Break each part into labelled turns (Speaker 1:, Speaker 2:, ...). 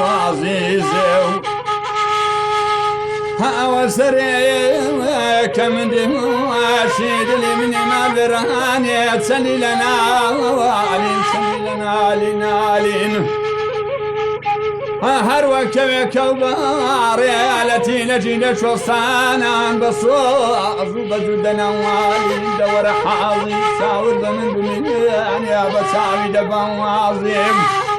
Speaker 1: عزيزه وسري كم دمواشيد اللي من ما برهاني تسلي لنا علين تسلي لنا علين هروا كوباري التي نجي شوصانا بصوص وبجدنا والين دور حاضي ساور بمن بمن يا بساوي دبان عظيم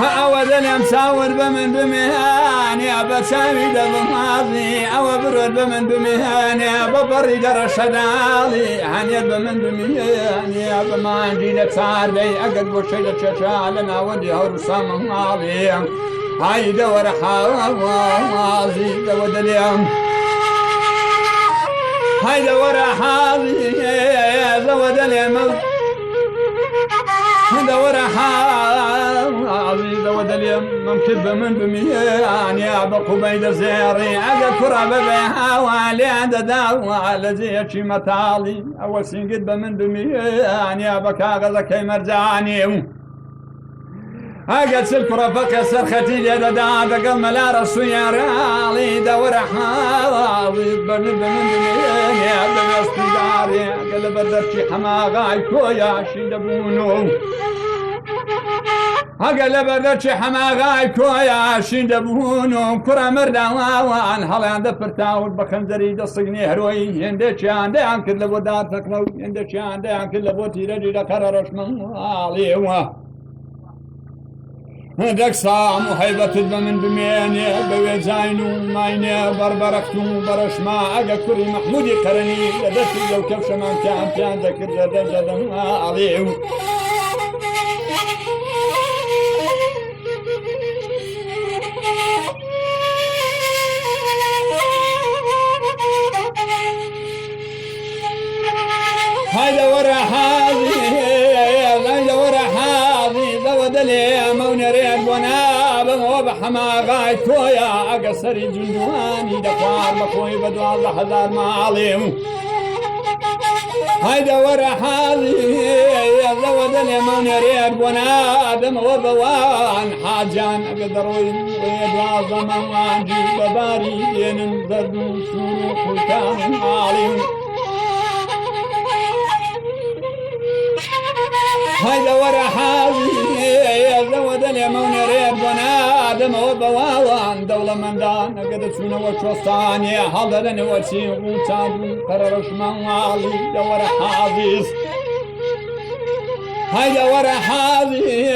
Speaker 1: أودن مساور بمن بمهان يا بسامي دبماضي أو برد بمن بمهان يا ببري درش دالي هنيا بمن بمهان يا بمان جينا صار بي أقد وشيد ششالنا ودي هرسام ماضي هاي دور حاضي دود اليوم هاي دور حاضي دود اليوم دور حاضي دود اليوم ممكن بمن بميان يا بقو بيد زيري أجا كرة ببيها والي عند داوى على زيتي مطالي أول سنقد بمن بميان يا بكا غزكي مرجاني أجا سلكرة فقه سرختي ليدا دادا قم لا رسو يا رالي دور حاضي بمن بميان يا بمن استداري قلب الدرشي حماغاي كويا شندبونو هقل بردشي حماغاي كويا شندبونو كرة مرداوان هلا دفرتاول بخنزري دصقني هروي يندشي عندي عن كل بودار تكنو يندشي عندي عن كل بوتي رجي دكررش من عليوه دك صام وهيبة البمن بميني بوي زاينو مايني بربرختو برشما أجا كري محمودي قرني لدتي لو كيف شمان كان ذكر جدا عليه هيدا ورا حاضي هيدا ورا حاضي ذود لي مونرين بناب وبحما غاي كويا أقصري جندواني دفار مكوي بدو الله هزار معاليم هيدا ورا حاضي ذود لي مونرين بناب وبوان حاجان أقدروي ويدوا زمان جيب باري ينزردو سورو خلتان معاليم هيدا ورا حاضي زود اليمون ريد بنادم وبواوان دولة من دان قد تسونا وشوصاني حضرني وشي وطان قررش موالي دورا حاضي هيدا ورا حاضي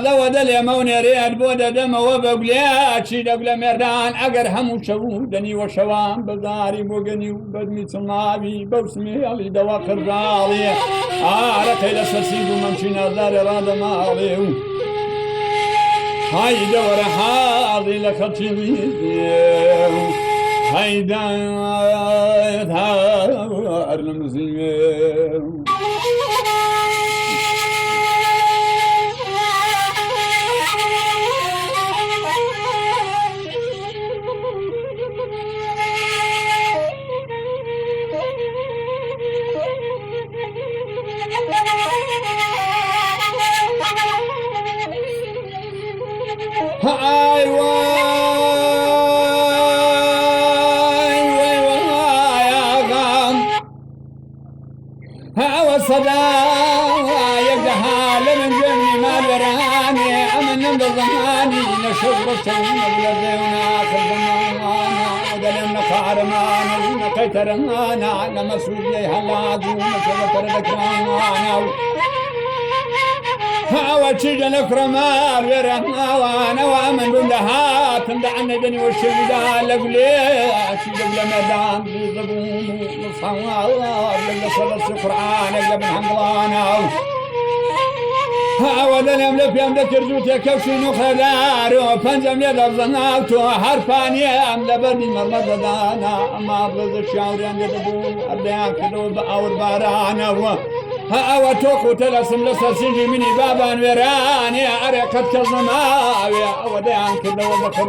Speaker 1: زود اليمون ريد بوددم وبقلياتشي دقل مردان اقر همو شودني وشوان بزاري بوغني وبدمي صنابي بوسمي يلي دواقر رالي عرقي لسسيد وممشي نظر راد مالي هيدا ورا حاضي لخطيبي هيدا دار المزيم هاي واي يا غام هوا صدا يقدها لمن جمني ما براني أمن بزماني نشوف رسولنا بلدينا خزمانا ودلنا خارمانا ونكيترمانا لما سوريا هلادو نشوف ذكرانا هوا تشجن كرمال ورحنا وانا وامن بندهات مدعنا دني والشهداء لقلي تشجن لمدان بزبون وصوار لقصد القرآن قبل حمضانا هوا دنيم لفيام ذكر زوتي كوشي نخدار وفنجم يدر زناتو حرفاني ام لبردي مرمد دانا اما بلد الشاوريان يدبون ارديان كدو بأور بارانا هوا توقو تلسم لسرسينجي مني بابان ويراني أريقت كالزماوي وديان كده وذكر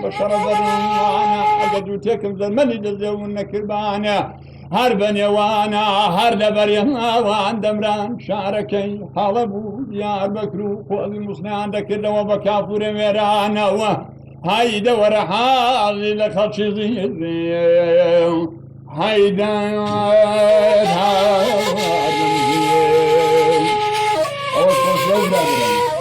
Speaker 1: بشر الظلم وانا أجدو تيكم زلمني جزيون كربانا هەر بەنێوانە هەر لەبەریەوان دەمران شارەکەی هەڵە بوو یار بەکر و خۆڵی موسنیان دەکردەوە بە کافورە وێرانەوە هەیدە وەرە حاڵی لە خەڵکی هەیدە ئەوە خۆش لەو دابرن